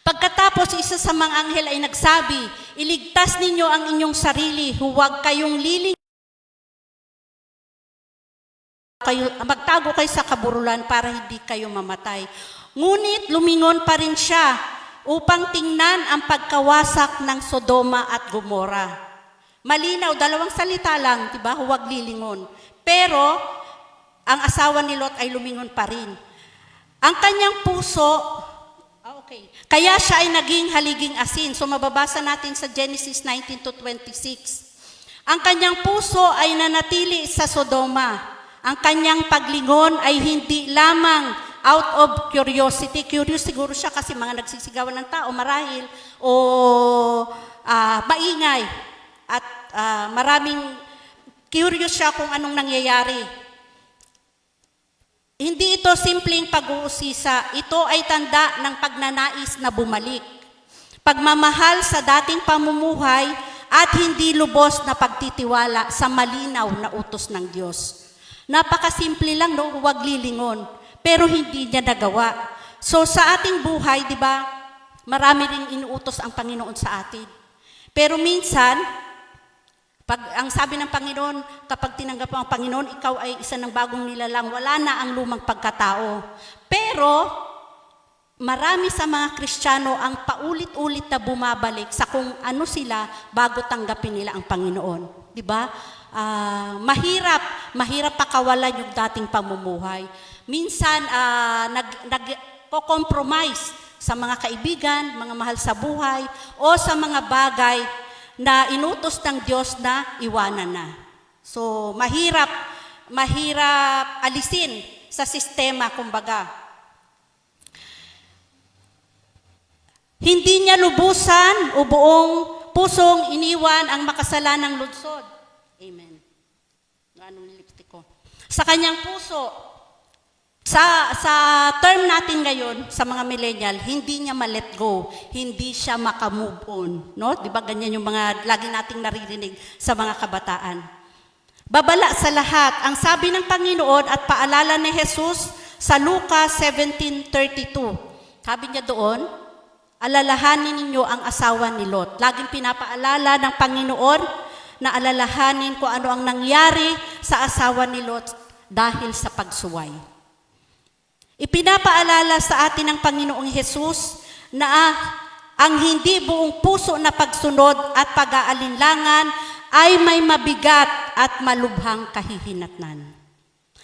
Pagkatapos, isa sa mga anghel ay nagsabi, iligtas ninyo ang inyong sarili, huwag kayong magtago kayo sa kaburulan para hindi kayo mamatay. Ngunit lumingon pa rin siya upang tingnan ang pagkawasak ng Sodoma at Gomora. Malinaw, dalawang salita lang, diba? Huwag lilingon. Pero, ang asawa ni Lot ay lumingon pa rin. Ang kanyang puso, kaya siya ay naging haliging asin. So mababasa natin sa Genesis 19-26. Ang kanyang puso ay nanatili sa Sodoma. Ang kanyang paglingon ay hindi lamang out of curiosity. Curious siguro siya kasi mga nagsisigawan ng tao marahil o maingay. At maraming curious siya kung anong nangyayari. Hindi ito simpleng pag-uusisa, ito ay tanda ng pagnanais na bumalik. Pagmamahal sa dating pamumuhay at hindi lubos na pagtitiwala sa malinaw na utos ng Diyos. Napakasimple lang, no? Huwag lilingon, pero hindi niya nagawa. So sa ating buhay, di ba, marami ring inuutos ang Panginoon sa atin. Pero minsan, ang sabi ng Panginoon, kapag tinanggap mo ang Panginoon, ikaw ay isa ng bagong nilalang, wala na ang lumang pagkatao. Pero, marami sa mga Kristiyano ang paulit-ulit na bumabalik sa kung ano sila bago tanggapin nila ang Panginoon. Diba? Mahirap pakawalan yung dating pamumuhay. Minsan, nag-compromise sa mga kaibigan, mga mahal sa buhay, o sa mga bagay na inutos ng Diyos na iwanan na. So, mahirap alisin sa sistema, kumbaga. Hindi niya lubusan o buong pusong iniwan ang makasalanang lunsod. Amen. Anong lipstick ko? Sa kanyang puso, sa term natin ngayon, sa mga millennial, hindi niya ma-let go, hindi siya maka-move on. No? Di ba ganyan yung mga lagi nating naririnig sa mga kabataan. Babala sa lahat, ang sabi ng Panginoon at paalala ni Jesus sa Lucas 17:32. Sabi niya doon, alalahanin ninyo ang asawa ni Lot. Laging pinapaalala ng Panginoon na alalahanin kung ano ang nangyari sa asawa ni Lot dahil sa pagsuway. Ipinapaalala sa atin ng Panginoong Hesus na ang hindi buong puso na pagsunod at pag-aalinlangan ay may mabigat at malubhang kahihinatnan.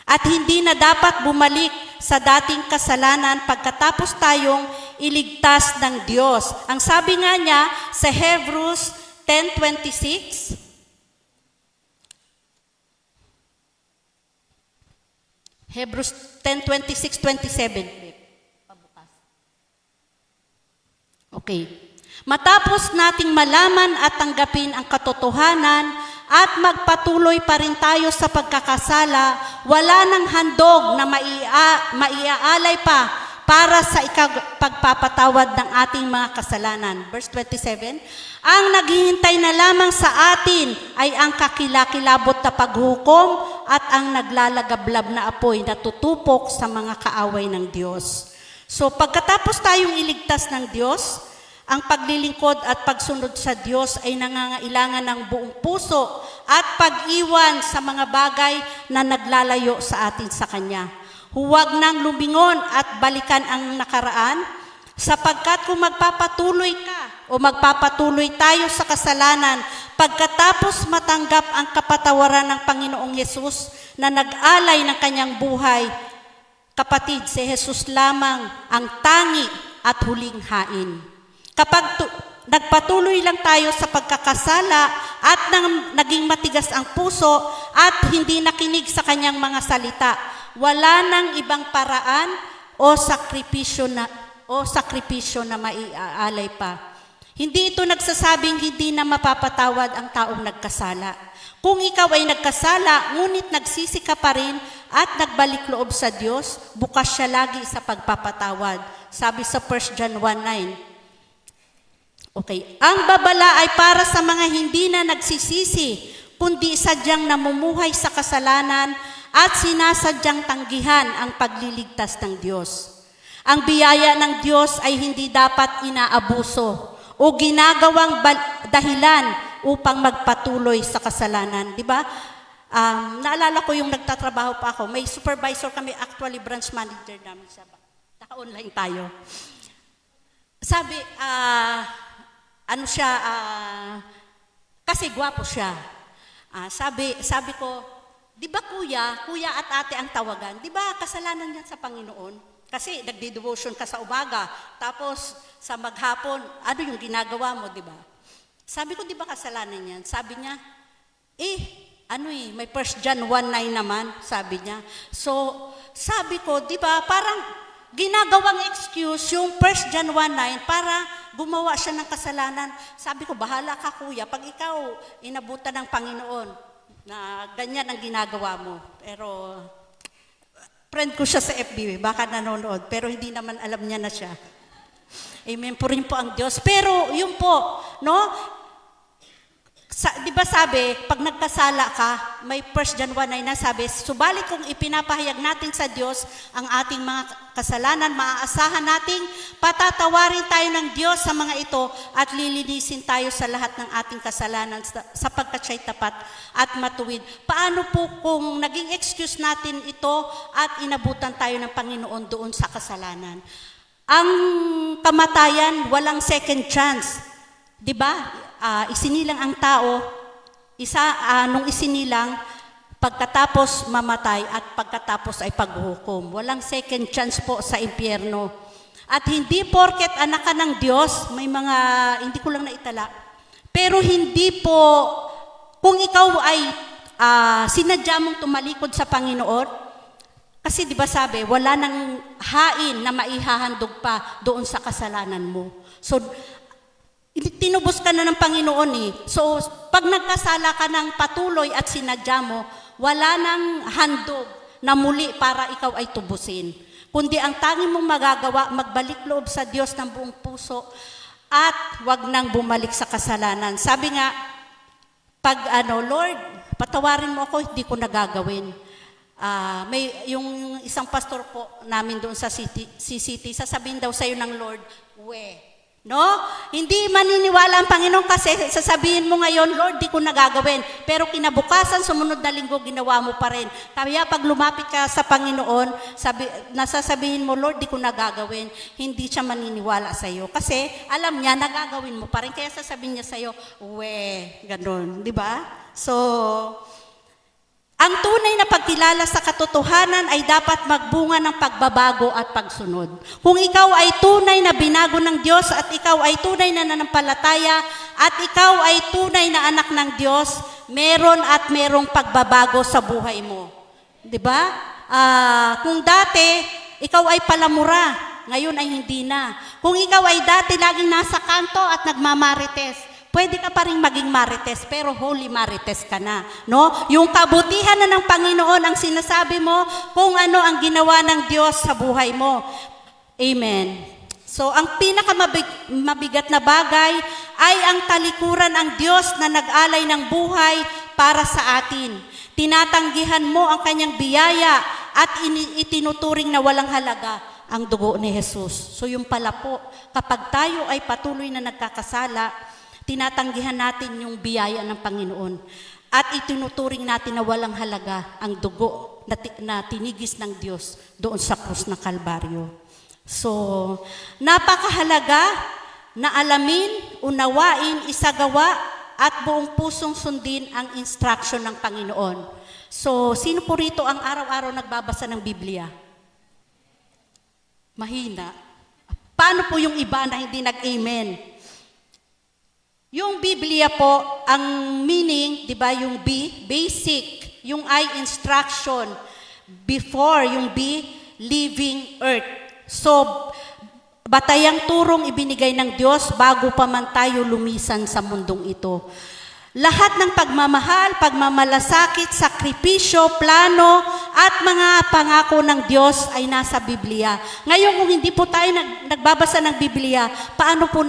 At hindi na dapat bumalik sa dating kasalanan pagkatapos tayong iligtas ng Diyos. Ang sabi nga niya sa Hebrews 10:26, Hebrews 10:26-27. Okay. Matapos nating malaman at tanggapin ang katotohanan at magpatuloy pa rin tayo sa pagkakasala, wala nang handog na maiaalay pa para sa pagpapatawad ng ating mga kasalanan. Verse 27, ang naghihintay na lamang sa atin ay ang kakilakilabot na paghukom at ang naglalagablab na apoy na tutupok sa mga kaaway ng Diyos. So pagkatapos tayong iligtas ng Diyos, ang paglilingkod at pagsunod sa Diyos ay nangangailangan ng buong puso at pag-iwan sa mga bagay na naglalayo sa atin sa Kanya. Huwag nang lumingon at balikan ang nakaraan, sapagkat kung magpapatuloy ka o magpapatuloy tayo sa kasalanan, pagkatapos matanggap ang kapatawaran ng Panginoong Hesus na nag-alay ng Kanyang buhay, kapatid, si Hesus lamang ang tangi at huling hain. Kapag nagpatuloy lang tayo sa pagkakasala at naging matigas ang puso at hindi nakinig sa Kanyang mga salita, wala nang ibang paraan o sakripisyo na maiaalay pa. Hindi ito nagsasabing hindi na mapapatawad ang taong nagkasala. Kung ikaw ay nagkasala, ngunit nagsisi ka pa rin at nagbalik loob sa Diyos, bukas siya lagi sa pagpapatawad. Sabi sa 1 John 1:9. Okay. Ang babala ay para sa mga hindi na nagsisisi, kundi sadyang namumuhay sa kasalanan at sinasadyang tanggihan ang pagliligtas ng Diyos. Ang biyaya ng Diyos ay hindi dapat inaabuso o ginagawang dahilan upang magpatuloy sa kasalanan. Di ba? Naalala ko yung nagtatrabaho pa ako. May supervisor kami, actually branch manager namin siya. Naka-online tayo. Sabi, ano siya, kasi gwapo siya. Sabi ko, di ba kuya at ate ang tawagan? Di ba kasalanan yan sa Panginoon? Kasi nagdi-devotion ka sa umaga, tapos sa maghapon, ano yung ginagawa mo, di ba? Sabi ko, di ba kasalanan yan? Sabi niya, may 1 John 1:9 naman, sabi niya. So, sabi ko, di ba, parang ginagawang excuse yung 1 John 1:9 para gumawa siya ng kasalanan. Sabi ko, bahala ka kuya, pag ikaw inabutan ng Panginoon, na ganyan ang ginagawa mo. Pero, friend ko siya sa FB, baka nanonood, pero hindi naman alam niya na siya. Amen, purihin po ang Diyos. Pero, yun po, no? Di ba sabi, pag nagkasala ka, may 1 John 1:9 na sabi, subalit kung ipinapahayag natin sa Diyos ang ating mga kasalanan, maaasahan nating patatawarin tayo ng Diyos sa mga ito at lilinisin tayo sa lahat ng ating kasalanan sapagkat siya'y tapat at matuwid. Paano po kung naging excuse natin ito at inabutan tayo ng Panginoon doon sa kasalanan? Ang kamatayan, walang second chance. Di ba? Isinilang ang tao, nung isinilang, pagkatapos mamatay at pagkatapos ay paghuhukom. Walang second chance po sa impyerno. At hindi porket anak ka ng Diyos, may mga, hindi ko lang naitala, pero hindi po, kung ikaw ay sinadya mong tumalikod sa Panginoon, kasi di ba sabi, wala nang hain na maihahandog pa doon sa kasalanan mo. So, tinubos ka na ng Panginoon eh. So, pag nagkasala ka ng patuloy at sinadya mo, wala nang handog na muli para ikaw ay tubusin. Kundi ang tanging mong magagawa, magbalik loob sa Diyos ng buong puso at wag nang bumalik sa kasalanan. Sabi nga, Lord, patawarin mo ako, hindi ko nagagawin. May yung isang pastor po namin doon sa CCT, sasabihin daw sa'yo ng Lord, no? Hindi maniniwala ang Panginoon kasi sasabihin mo ngayon, Lord, di ko nagagawin. Pero kinabukasan, sumunod na linggo, ginawa mo pa rin. Kaya pag lumapit ka sa Panginoon, nasasabihin mo, Lord, di ko nagagawin. Hindi siya maniniwala sa iyo. Kasi alam niya, nagagawin mo pa rin. Kaya sasabihin niya sa iyo, ganun. Di ba? So, ang tunay na pagkilala sa katotohanan ay dapat magbunga ng pagbabago at pagsunod. Kung ikaw ay tunay na binago ng Diyos at ikaw ay tunay na nanampalataya at ikaw ay tunay na anak ng Diyos, meron at merong pagbabago sa buhay mo. 'Di ba? Kung dati ikaw ay palamura, ngayon ay hindi na. Kung ikaw ay dati laging nasa kanto at nagmamarites, pwede ka pa rin maging marites, pero holy marites ka na, no? Yung kabutihan na ng Panginoon ang sinasabi mo kung ano ang ginawa ng Diyos sa buhay mo. Amen. So, ang pinakamabigat na bagay ay ang talikuran ang Diyos na nag-alay ng buhay para sa atin. Tinatanggihan mo ang kanyang biyaya at itinuturing na walang halaga ang dugo ni Jesus. So, yung pala po, kapag tayo ay patuloy na nagkakasala, tinatanggihan natin yung biyaya ng Panginoon at itinuturing natin na walang halaga ang dugo na tinigis ng Diyos doon sa krus ng Kalbaryo. So, napakahalaga na alamin, unawain, isagawa at buong pusong sundin ang instruction ng Panginoon. So, sino po rito ang araw-araw nagbabasa ng Biblia? Mahina. Paano po yung iba na hindi nag-amen? Yung Biblia po, ang meaning, di ba, yung B, basic, yung I, instruction, before, yung B, living earth. So, batayang turong ibinigay ng Diyos bago pa man tayo lumisan sa mundong ito. Lahat ng pagmamahal, pagmamalasakit, sakripisyo, plano, at mga pangako ng Diyos ay nasa Biblia. Ngayon, kung hindi po tayo nagbabasa ng Biblia, paano po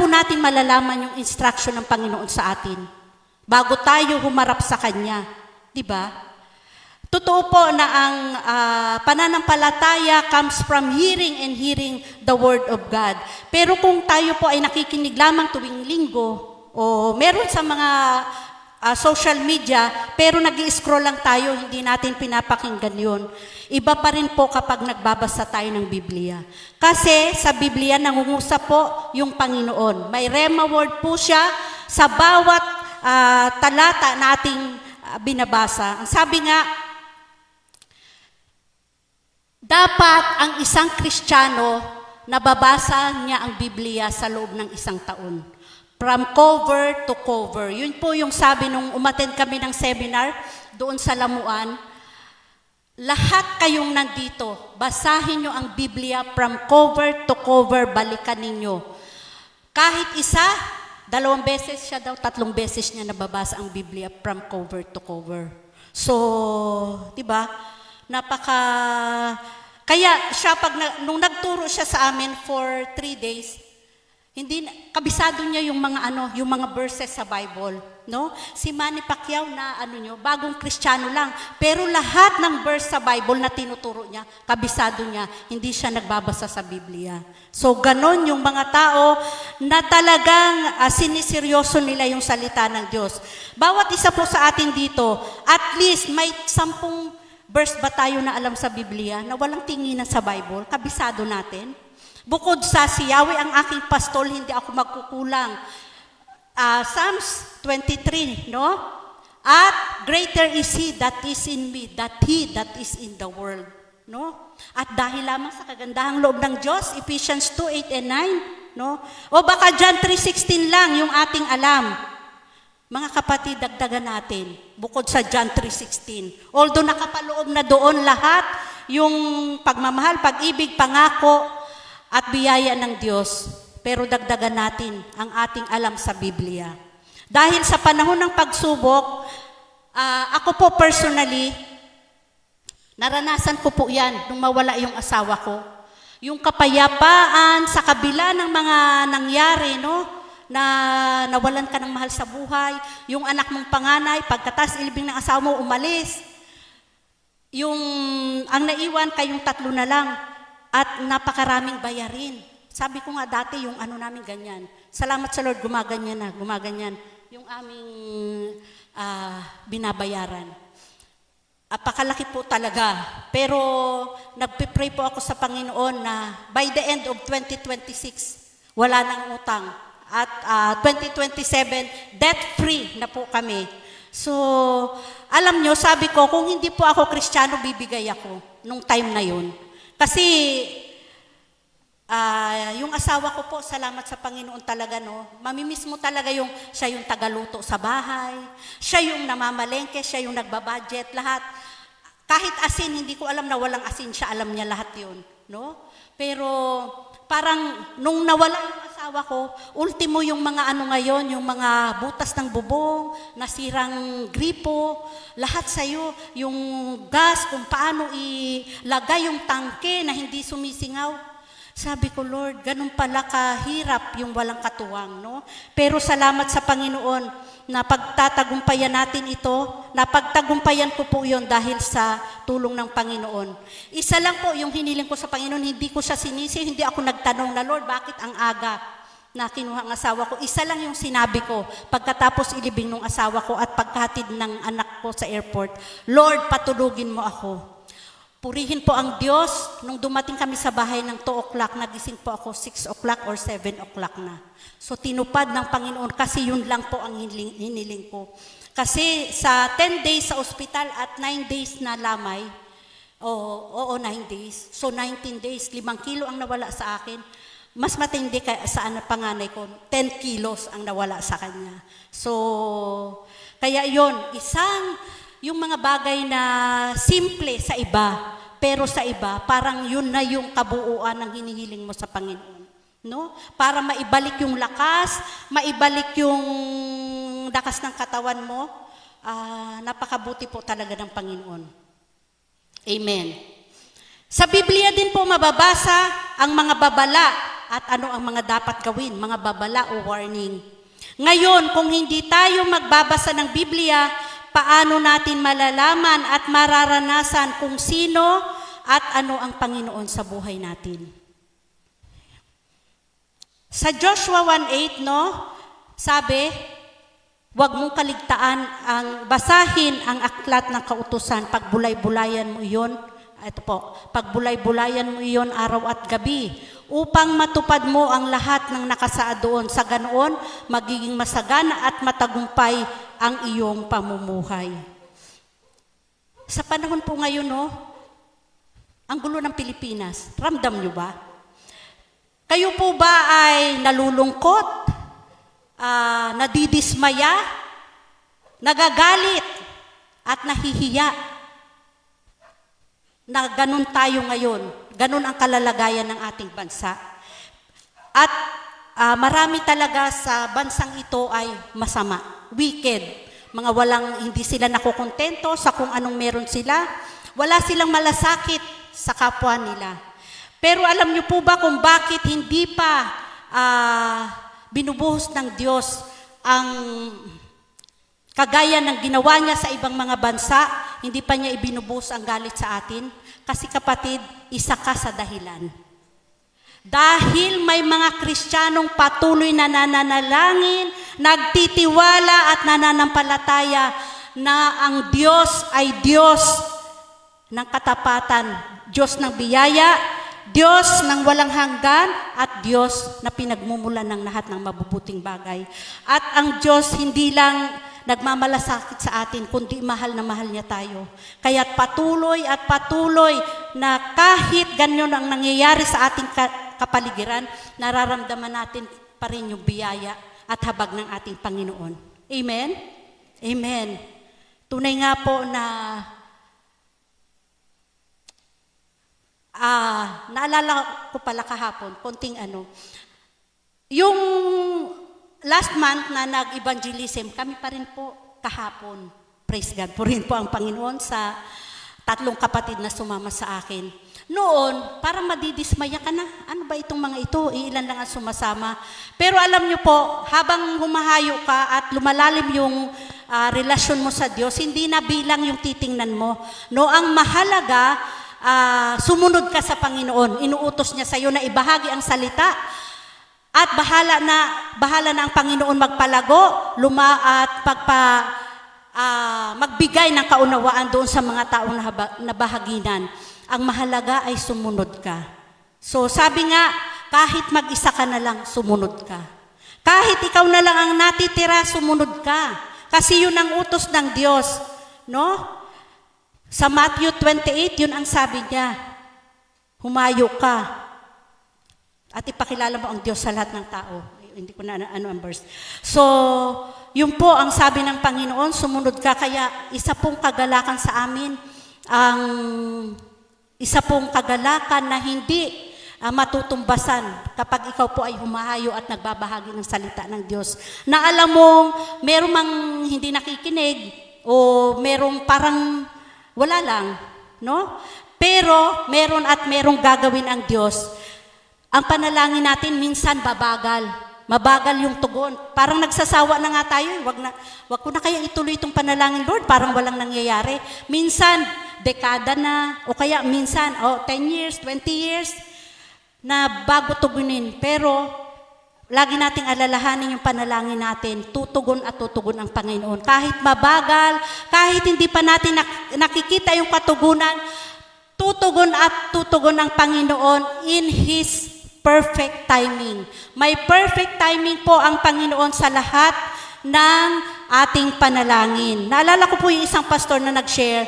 natin malalaman yung instruction ng Panginoon sa atin bago tayo humarap sa Kanya? Di ba? Totoo po na ang pananampalataya comes from hearing and hearing the Word of God. Pero kung tayo po ay nakikinig lamang tuwing linggo, o meron sa mga social media, pero nag-i-scroll lang tayo, hindi natin pinapakinggan yun. Iba pa rin po kapag nagbabasa tayo ng Biblia. Kasi sa Biblia, nangungusap po yung Panginoon. May rema word po siya sa bawat talata na ating binabasa. Ang sabi nga, dapat ang isang Kristiyano nababasa niya ang Biblia sa loob ng isang taon. From cover to cover. Yun po yung sabi nung umattend kami ng seminar doon sa Lamuan. Lahat kayong nandito, basahin nyo ang Biblia from cover to cover, balikan ninyo. Kahit isa, 2 beses siya daw, 3 beses niya nababasa ang Biblia from cover to cover. So, di ba? Kaya siya nung nagturo siya sa amin for 3 days, kabisado niya yung mga verses sa Bible, no? Si Manny Pacquiao na bagong Kristiyano lang, pero lahat ng verse sa Bible na tinuturo niya, kabisado niya, hindi siya nagbabasa sa Biblia. So ganon yung mga tao na talagang siniseryoso nila yung salita ng Diyos. Bawat isa po sa atin dito, at least may 10 verse ba tayo na alam sa Biblia na walang tinginan sa Bible, kabisado natin? Bukod sa si Yahweh ang aking pastol, hindi ako magkukulang. Psalms 23, no? At greater is He that is in me, that He that is in the world, no? At dahil lamang sa kagandahang loob ng Diyos, Ephesians 2:8 and 9, no? O baka John 3:16 lang yung ating alam. Mga kapatid, dagdagan natin, bukod sa John 3:16. Although nakapaloob na doon lahat, yung pagmamahal, pag-ibig, pangako, at biyaya ng Diyos, pero dagdagan natin ang ating alam sa Biblia. Dahil sa panahon ng pagsubok, ako po personally, naranasan ko po yan nung mawala yung asawa ko. Yung kapayapaan sa kabila ng mga nangyari, no? Na nawalan ka ng mahal sa buhay, yung anak mong panganay, pagkatas ilibing ng asawa mo, umalis. Ang naiwan, kayong 3 na lang, at napakaraming bayarin. Sabi ko nga dati, yung namin ganyan. Salamat sa Lord, gumaganyan. Yung aming binabayaran. Apakalaki po talaga. Pero nagpipray po ako sa Panginoon na by the end of 2026, wala nang utang. At 2027, debt-free na po kami. So, alam nyo, sabi ko, kung hindi po ako Kristiyano, bibigay ako nung time na yun. Kasi, yung asawa ko po, salamat sa Panginoon talaga, no? Mamimiss mo talaga siya yung tagaluto sa bahay, siya yung namamalengke, siya yung nagbabudget, lahat. Kahit asin, hindi ko alam na walang asin siya, alam niya lahat yun, no? Pero, parang nung nawala yung asawa ko, ultimo yung mga ngayon, yung mga butas ng bubong, nasirang gripo, lahat sa'yo, yung gas, kung paano ilagay yung tangke na hindi sumisingaw. Sabi ko, Lord, ganun pala kahirap yung walang katuwang, no? Pero salamat sa Panginoon na pagtatagumpayan natin ito, napagtagumpayan ko po yun dahil sa tulong ng Panginoon. Isa lang po yung hiniling ko sa Panginoon, hindi ko siya sinisi, hindi ako nagtanong na, Lord, bakit ang aga na kinuha ang asawa ko? Isa lang yung sinabi ko, pagkatapos ilibing ng asawa ko at pagkatid ng anak ko sa airport, Lord, patulugin mo ako. Purihin po ang Diyos. Nung dumating kami sa bahay ng 2 o'clock, nagising po ako 6 o'clock or 7 o'clock na. So tinupad ng Panginoon kasi yun lang po ang hiniling ko. Kasi sa 10 days sa ospital at 9 days na lamay, 9 days. So 19 days, 5 kilo ang nawala sa akin. Mas matindi sa panganay ko, 10 kilos ang nawala sa kanya. So, kaya yon yung mga bagay na simple sa iba, pero sa iba, parang yun na yung kabuuan ng hinihiling mo sa Panginoon. No? Para maibalik yung lakas, maibalik yung lakas ng katawan mo, napakabuti po talaga ng Panginoon. Amen. Sa Biblia din po mababasa ang mga babala at ano ang mga dapat gawin, mga babala o warning. Ngayon, kung hindi tayo magbabasa ng Biblia, paano natin malalaman at mararanasan kung sino at ano ang Panginoon sa buhay natin. Sa Joshua 1:8, sabi, huwag mong kaligtaan basahin ang aklat ng kautusan, pagbulay-bulayan mo iyon. Ito po, pagbulay-bulayan mo iyon araw at gabi, upang matupad mo ang lahat ng nakasaad doon. Sa ganoon, magiging masagana at matagumpay ang iyong pamumuhay. Sa panahon po ngayon, ang gulo ng Pilipinas, ramdam nyo ba? Kayo po ba ay nalulungkot, nadidismaya, nagagalit, at nahihiya? Na ganun tayo ngayon, ganun ang kalalagayan ng ating bansa. At marami talaga sa bansang ito ay masama, wicked. Mga hindi sila nakukontento sa kung anong meron sila. Wala silang malasakit sa kapwa nila. Pero alam niyo po ba kung bakit hindi pa binubuhos ng Diyos ang kagaya ng ginawa niya sa ibang mga bansa, hindi pa niya ibinubuhos ang galit sa atin? Kasi kapatid, isa ka sa dahilan. Dahil may mga Kristiyanong patuloy na nananalangin, nagtitiwala at nananampalataya na ang Diyos ay Diyos ng katapatan, Diyos ng biyaya, Diyos ng walang hanggan, at Diyos na pinagmumulan ng lahat ng mabubuting bagay. At ang Diyos hindi lang nagmamalasakit sa atin, kundi mahal na mahal niya tayo. Kaya't patuloy at patuloy na kahit ganyan ang nangyayari sa ating kapaligiran, nararamdaman natin pa rin yung biyaya at habag ng ating Panginoon. Amen? Amen. Tunay nga po na naalala ko pala kahapon, konting yung last month na nag-evangelism, kami pa rin po kahapon. Praise God po rin po ang Panginoon sa 3 kapatid na sumama sa akin. Noon, parang madidismaya ka na. Ano ba itong mga ito? Ilan lang ang sumasama. Pero alam niyo po, habang humahayo ka at lumalalim yung relasyon mo sa Diyos, hindi na bilang yung titingnan mo. No, ang mahalaga, sumunod ka sa Panginoon. Inuutos niya sa iyo na ibahagi ang salita. At bahala na ang Panginoon magpalago, at magbigay ng kaunawaan doon sa mga taong nabahaginan. Ang mahalaga ay sumunod ka. So sabi nga, kahit mag-isa ka na lang, sumunod ka. Kahit ikaw na lang ang natitira, sumunod ka. Kasi yun ang utos ng Diyos. No? Sa Matthew 28, yun ang sabi niya. Humayo ka. At ipakilala mo ang Diyos sa lahat ng tao. Hindi ko na ano ang verse. So, yun po ang sabi ng Panginoon, sumunod ka. Kaya isa pong kagalakan sa amin, isa pong kagalakan na hindi matutumbasan kapag ikaw po ay humahayo at nagbabahagi ng salita ng Diyos. Na alam mong merong mang hindi nakikinig o merong parang wala lang, no? Pero merong gagawin ang Diyos. Ang panalangin natin minsan babagal. Mabagal yung tugon. Parang nagsasawa na nga tayo. Wag ko na kaya ituloy itong panalangin, Lord. Parang walang nangyayari. Minsan, dekada na. O kaya minsan, 10 years, 20 years na bago tugunin. Pero, lagi nating alalahanin yung panalangin natin. Tutugon at tutugon ang Panginoon. Kahit mabagal, kahit hindi pa natin nakikita yung katugunan, tutugon at tutugon ang Panginoon in His perfect timing. May perfect timing po ang Panginoon sa lahat ng ating panalangin. Naalala ko po yung isang pastor na nag-share,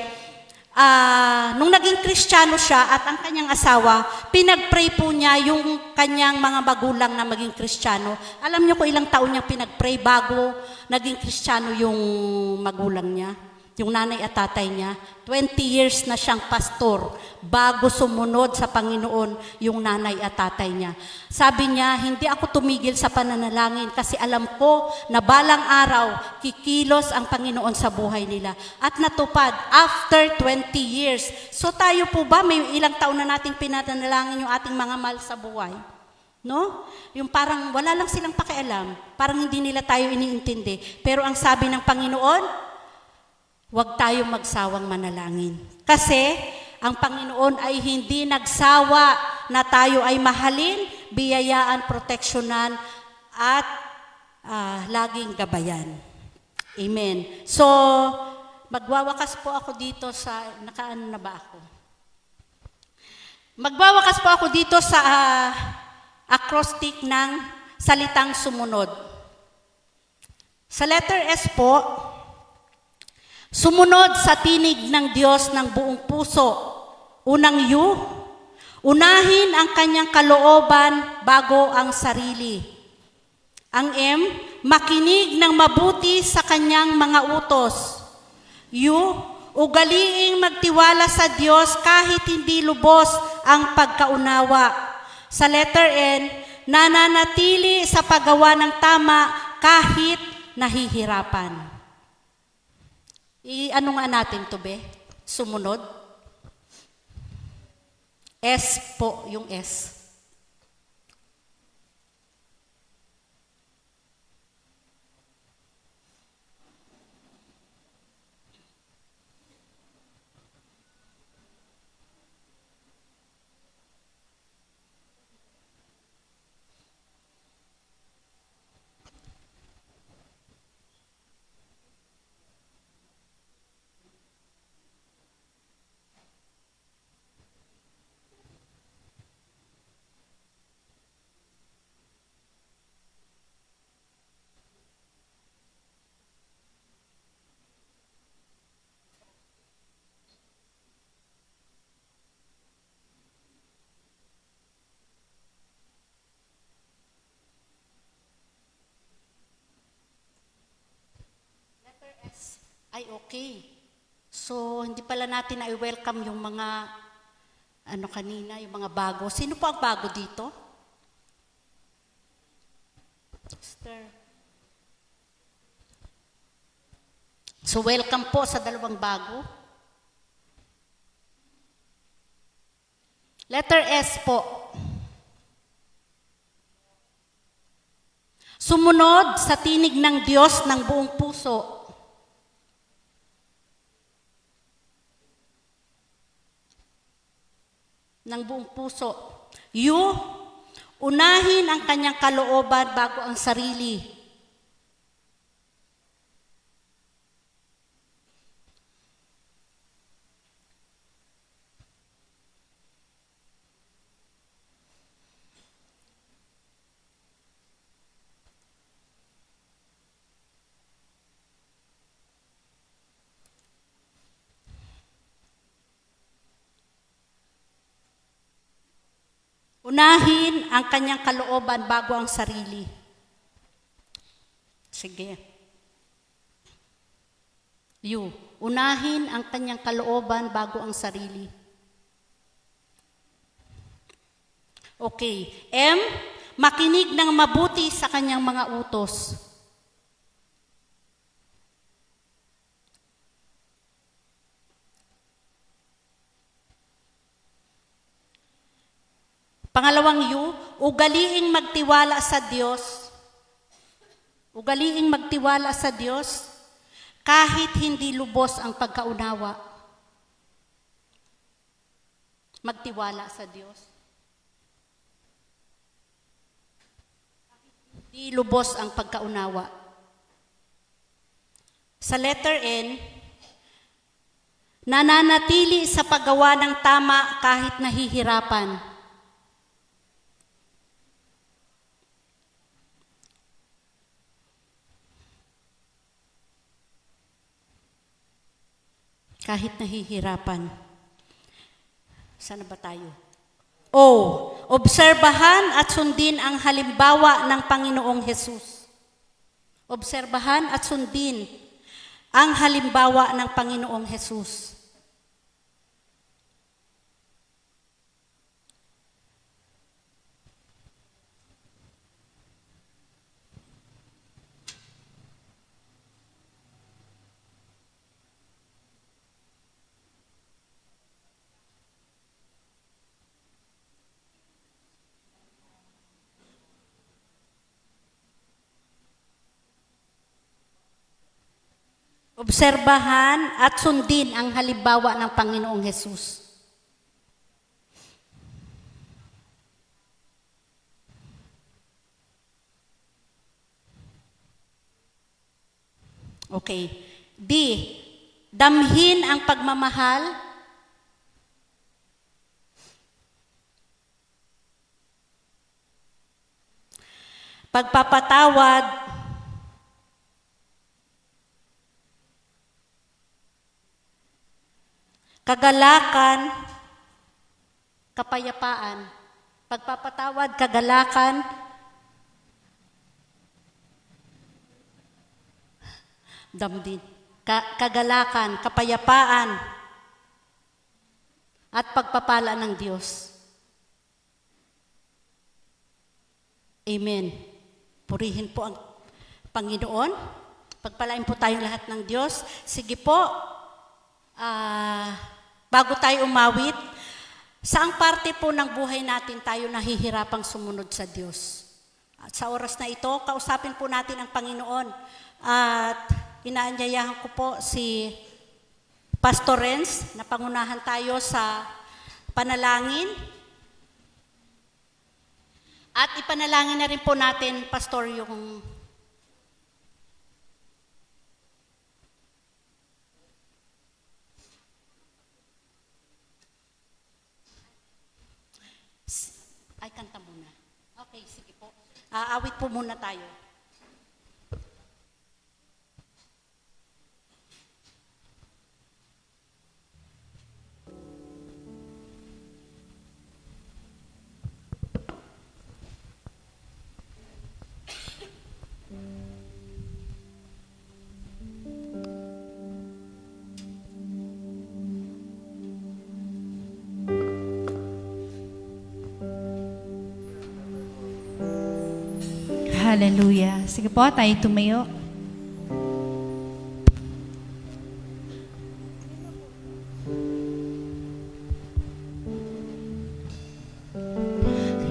nung naging Kristiyano siya at ang kanyang asawa, pinag-pray po niya yung kanyang mga magulang na maging Kristiyano. Alam niyo kung ilang taon niyang pinag-pray bago naging Kristiyano yung magulang niya? Yung nanay at tatay niya, 20 years na siyang pastor bago sumunod sa Panginoon yung nanay at tatay niya. Sabi niya, hindi ako tumigil sa pananalangin kasi alam ko na balang araw, kikilos ang Panginoon sa buhay nila. At natupad, after 20 years. So tayo po ba, may ilang taon na nating pinanalangin yung ating mga mahal sa buhay? No? Yung parang wala lang silang pakialam, parang hindi nila tayo iniintindi. Pero ang sabi ng Panginoon, huwag tayo magsawang manalangin. Kasi ang Panginoon ay hindi nagsawa na tayo ay mahalin, biyayaan, proteksyonan, at laging gabayan. Amen. So, magwawakas po ako dito sa, nakaano na ba ako? Magwawakas po ako dito sa acrostic ng salitang sumunod. Sa letter S po, sumunod sa tinig ng Diyos ng buong puso. Unang U, unahin ang kanyang kalooban bago ang sarili. Ang M, makinig ng mabuti sa kanyang mga utos. U, ugaliing magtiwala sa Diyos kahit hindi lubos ang pagkaunawa. Sa letter N, nananatili sa paggawa ng tama kahit nahihirapan. Ano nga natin to be? Sumunod? S po, yung S. Ay, okay. So, hindi pala natin na-welcome yung mga, kanina, yung mga bago. Sino po ang bago dito? Sister. So, welcome po sa dalawang bago. Letter S po. Sumunod sa tinig ng Diyos ng buong puso. Ng buong puso. U, unahin ang kanyang kalooban bago ang sarili. Unahin ang kanyang kalooban bago ang sarili. Sige. U, unahin ang kanyang kalooban bago ang sarili. Okay. M, makinig ng mabuti sa kanyang mga utos. Pangalawang U, ugaliing magtiwala sa Diyos. Ugaliing magtiwala sa Diyos kahit hindi lubos ang pagkaunawa. Magtiwala sa Diyos. Hindi lubos ang pagkaunawa. Sa letter N, nananatili sa paggawa ng tama kahit nahihirapan. Kahit nahihirapan. Saan ba tayo? O, obserbahan at sundin ang halimbawa ng Panginoong Hesus. Obserbahan at sundin ang halimbawa ng Panginoong Hesus. obserbahan at sundin ang halimbawa ng Panginoong Hesus. Okay. D. Damhin ang pagmamahal. Pagpapatawad. Kagalakan. Kapayapaan. Pagpapatawad, kagalakan. Damdin. Kagalakan, kapayapaan, at pagpapala ng Diyos. Amen. Purihin po ang Panginoon. Pagpalain po tayong lahat ng Diyos. Sige po, bago tayo umawit, saang parte po ng buhay natin tayo nahihirapang sumunod sa Diyos? At sa oras na ito, kausapin po natin ang Panginoon. At inaanyayahan ko po si Pastor Renz na pangunahan tayo sa panalangin. At ipanalangin na rin po natin, Pastor, yung ay, kanta muna. Okay, sige po. Awit po muna tayo. Hallelujah. Sige po, tayo tumayo.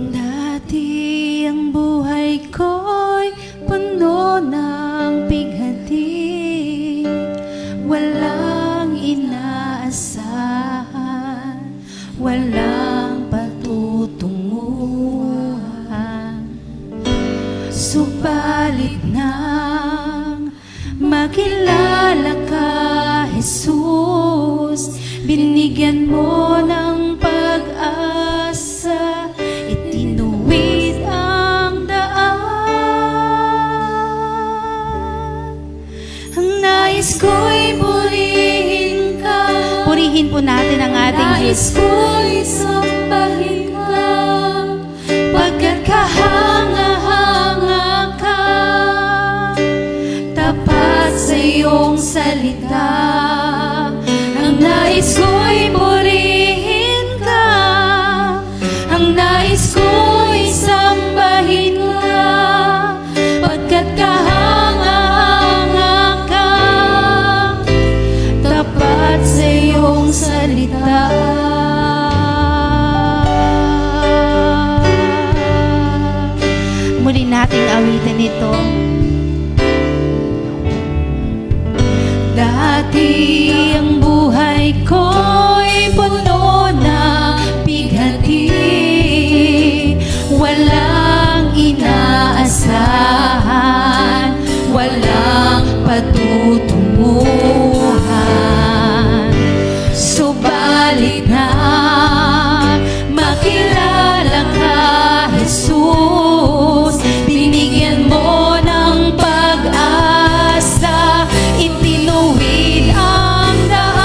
Dati ang buhay ko'y puno ng bighati, walang inaasahan, walang patutunguhan. Subalit nang makilala ka, Jesus, binigyan mo ng pag-asa, itinuwid ang daan. Ang nais ko'y purihin ka. Purihin po natin ang ating Nais ko'y sambahin ka, pagkat kahanga-hanga ka, tapat sa iyong salita. Ang nais ko'y purihin ka, ang nais ko'y sambahin ka, pagkat kahanga-hanga ka, tapat sa iyong salita. Muli nating awitin ito. Dati ang buhay ko'y puno ng bighati, walang inaasahan, walang patutunguhan. Subalit na makilala ka, Jesus, binigyan mo ng pag-asa, itinuwid ang daan.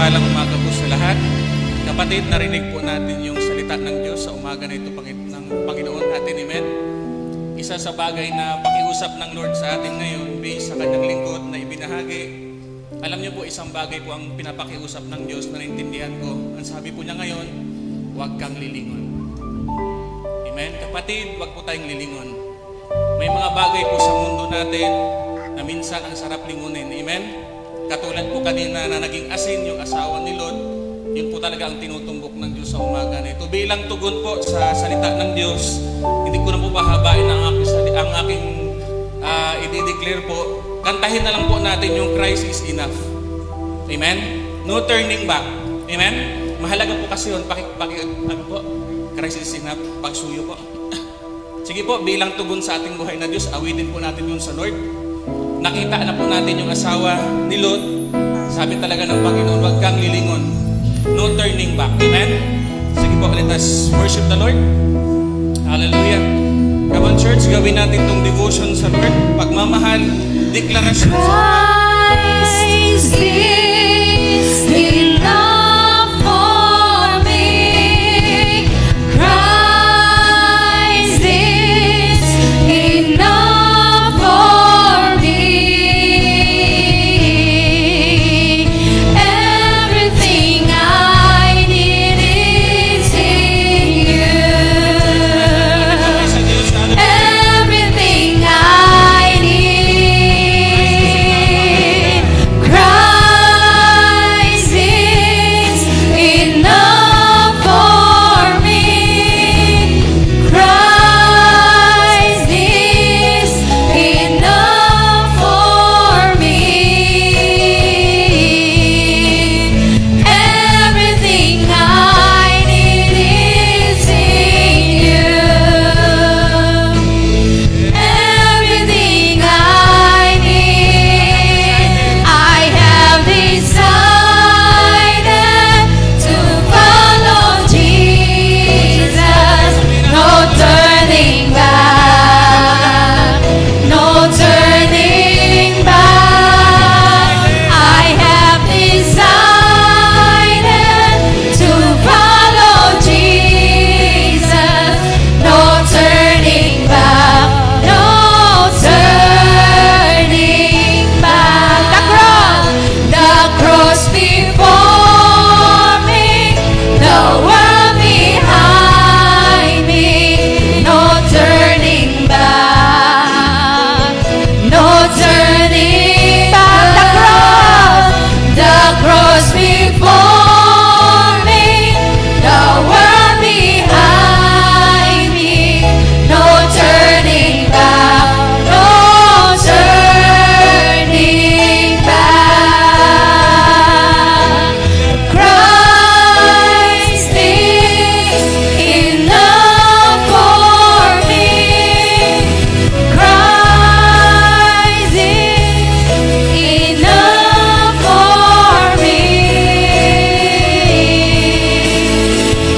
mapagpalang umaga po sa lahat. Kapatid, narinig po natin yung salita ng Diyos sa umaga na ito ng Panginoon natin. Amen. Isa sa bagay na pakiusap ng Lord sa atin ngayon based sa kanyang lingkod na ibinahagi. Alam niyo po, isang bagay po ang pinapakiusap ng Diyos na naintindihan ko. Ang sabi po niya ngayon, huwag kang lilingon. Amen. Kapatid, huwag po tayong lilingon. May mga bagay po sa mundo natin na minsan ang sarap lingunin. Amen. Katulad po kanina na naging asin yung asawa ni Lot, yun po talaga ang tinutumbok ng Diyos sa umaga na ito. Bilang tugon po sa salita ng Diyos, hindi ko na po pahabain ang aking i-declare po. Kantahin na lang po natin yung Christ is enough. Amen? No turning back. Amen? Mahalaga po kasi yun. Ano po? Christ is enough. Pagsuyo po. Sige po, bilang tugon sa ating buhay na Diyos, awitin po natin yun sa Lord. Nakita na po natin yung asawa ni Lot. Sabi talaga ng Panginoon, huwag kang lilingon. No turning back. Amen? Sige po, let us worship the Lord. Hallelujah. Come on, church, gawin natin itong devotion sa Lord. Pagmamahal, deklarasyon. Christ is enough for me. Christ is enough for me. Everything I need is in you. Sa Diyos, Everything I need, Christ is enough for me. Christ is enough for me. Everything I need is in you. Everything I need, I have decided to follow Jesus. No turning back, no turning back. I have decided to follow Jesus. No turning back, no turning back. The cross before me, the world behind me. No turning back, no turning back. The cross before me, the world behind me. No turning back, no turning back. Christ is enough for me. Christ is enough for me.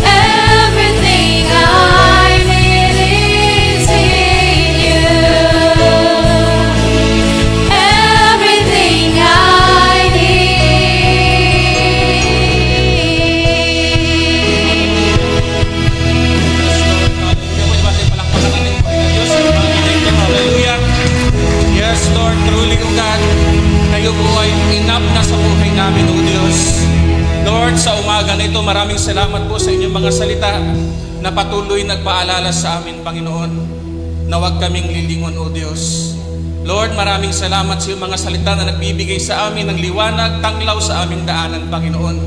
Everything I need is in you. Everything I Hallelujah. Yes, Lord, truly, O God, kayo po ay enough na sa buhay namin, O Diyos. Lord, sa umaga na ito, maraming salamat po sa inyong mga salita na patuloy nagpaalala sa amin, Panginoon, na huwag kaming lilingon, O Diyos. Lord, maraming salamat sa iyong mga salita na nagbibigay sa amin ng liwanag, tanglaw sa aming daanan, Panginoon.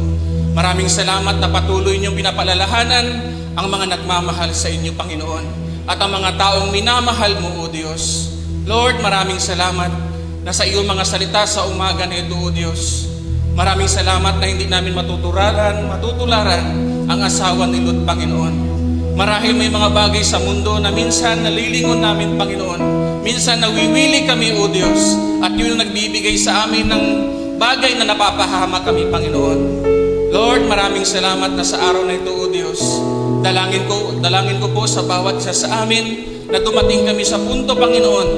Maraming salamat na patuloy niyong pinapalalahanan ang mga nagmamahal sa inyo, Panginoon, at ang mga taong minamahal mo, O Diyos. Lord, maraming salamat na sa iyong mga salita sa umaga na ito, O Diyos. Maraming salamat na hindi namin matutularan ang asawa ni Lot, Panginoon. Marahil may mga bagay sa mundo na minsan nalilingon namin, Panginoon. Minsan nawiwili kami, O Diyos, at yun ang nagbibigay sa amin ng bagay na napapahama kami, Panginoon. Lord, maraming salamat na sa araw na ito, O Diyos. Dalangin ko po sa bawat isa sa amin na dumating kami sa punto, Panginoon,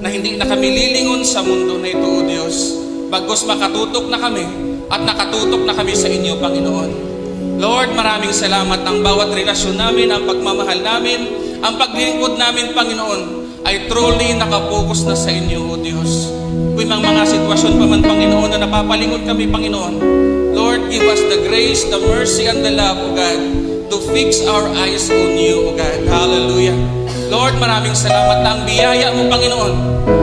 na hindi na kami lilingon sa mundo na ito, O Diyos. Bagos makatutok na kami at nakatutok na kami sa inyo, Panginoon. Lord, maraming salamat ang bawat relasyon namin, ang pagmamahal namin, ang paglilingkod namin, Panginoon, ay truly nakapokus na sa inyo, O Diyos. Kung may mga sitwasyon pa man, Panginoon, na napapalingon kami, Panginoon, Lord, give us the grace, the mercy, and the love, O God, to fix our eyes on you, O God. Hallelujah. Lord, maraming salamat na ang biyaya mo, Panginoon,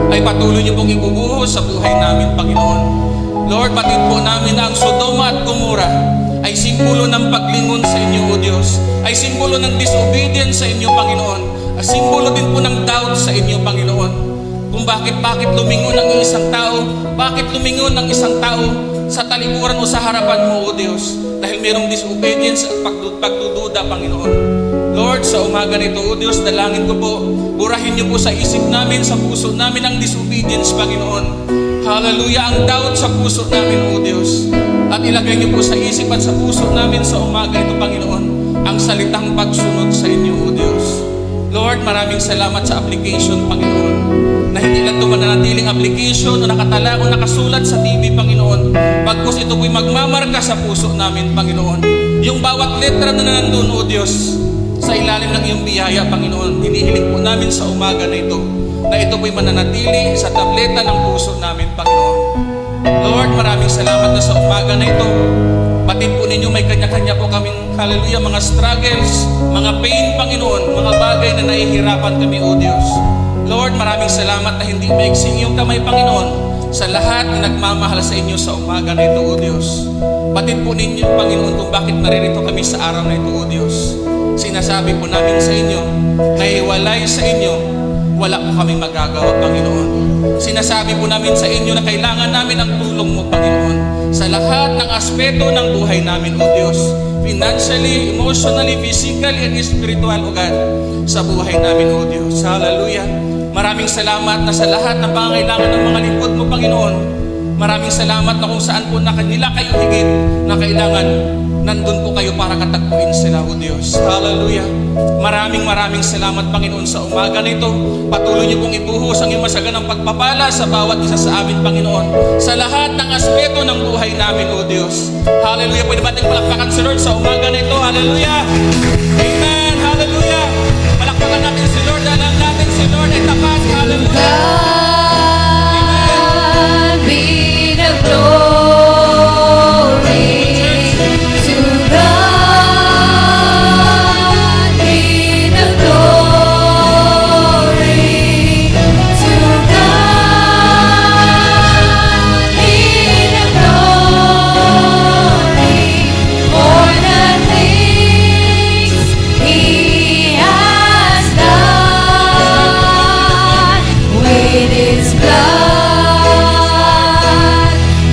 ay patuloy niyo pong ibubuhos sa buhay namin, Panginoon. Lord, batid po namin na ang Sodoma at Gomora ay simbolo ng paglingon sa inyo, O Diyos. Ay simbolo ng disobedience sa inyo, Panginoon. At simbolo din po ng doubt sa inyo, Panginoon. Kung bakit lumingon ang isang tao, bakit lumingon ang isang tao sa talikuran o sa harapan mo, O Diyos. Dahil mayroong disobedience at pagdududa, Panginoon. Lord, sa umaga nito, O Diyos, dalangin ko po, burahin niyo po sa isip namin, sa puso namin ang disobedience, Panginoon. Hallelujah, ang doubt sa puso namin, O Diyos. At ilagay niyo po sa isip at sa puso namin sa umaga nito, Panginoon, ang salitang pagsunod sa inyo, O Diyos. Lord, maraming salamat sa application, Panginoon, na hindi lang ito mananatiling application o nakatala o nakasulat sa TV, Panginoon. Pagkus ito po'y magmamarka sa puso namin, Panginoon. Yung bawat letra na nandun, O Diyos, sa ilalim ng iyong biyaya, Panginoon, hinihiling po namin sa umaga na ito po'y mananatili sa tableta ng puso namin, Panginoon. Lord, maraming salamat na sa umaga na ito. Batid po ninyo, may kanya-kanya po kaming, hallelujah, mga struggles, mga pain, Panginoon, mga bagay na nahihirapan kami, O Diyos. Lord, maraming salamat na hindi maiksing iyong kamay, Panginoon, sa lahat na nagmamahal sa inyo sa umaga na ito, O Diyos. Batid po ninyo, Panginoon, kung bakit naririto kami sa araw na ito, O Diyos. Sinasabi po namin sa inyo, na hiwalay sa inyo, wala po kaming magagawa, Panginoon. Sinasabi po namin sa inyo na kailangan namin ang tulong mo, Panginoon, sa lahat ng aspeto ng buhay namin, O Diyos. Financially, emotionally, physically, and spiritual, O God, sa buhay namin, O Diyos. Hallelujah. Maraming salamat na sa lahat ng pangangailangan ng mga lingkod mo, Panginoon. Maraming salamat na kung saan po na kanila kayo higit na kailangan, nandun po kayo para katagpuin sila, O Diyos. Hallelujah. Maraming salamat, Panginoon, sa umaga na ito. Patuloy niyo pong ibuhos ang iyong masaganang pagpapala sa bawat isa sa amin, Panginoon. Sa lahat ng aspeto ng buhay namin, O Diyos. Hallelujah. Pwede ba natin palakpakan si Lord sa umaga na ito? Hallelujah. Amen. Hallelujah. Palakpakan natin si Lord. Alam natin si Lord ay tapat. Hallelujah. God be the glory. To God be the glory. To God be the glory for the things He has done with His blood.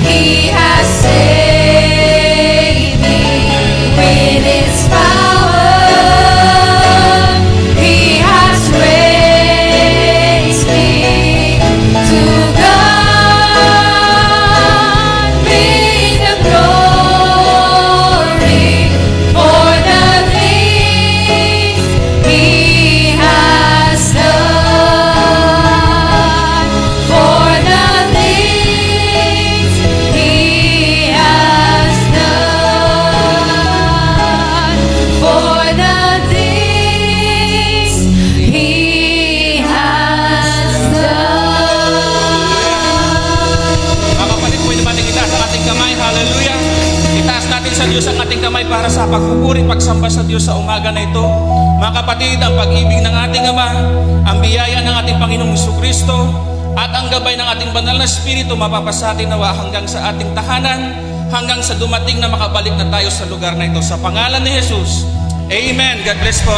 He has saved me with His power. He has raised me. To God be the glory for the things He has done. For the things He has done. For the things He has done. Mga kapatid, pwede natin itaas ang ating kamay. Hallelujah. Itaas natin sa Diyos ang ating kamay para sa pagpupuri, pagsamba sa Diyos sa umaga na ito. Mga kapatid, ang pag-ibig ng ating Ama, ang biyaya ng ating Panginoong Jesucristo, at ang gabay ng ating banal na Espiritu mapapasatin nawa hanggang sa ating tahanan, hanggang sa dumating na makabalik na tayo sa lugar na ito. Sa pangalan ni Jesus. Amen. God bless po.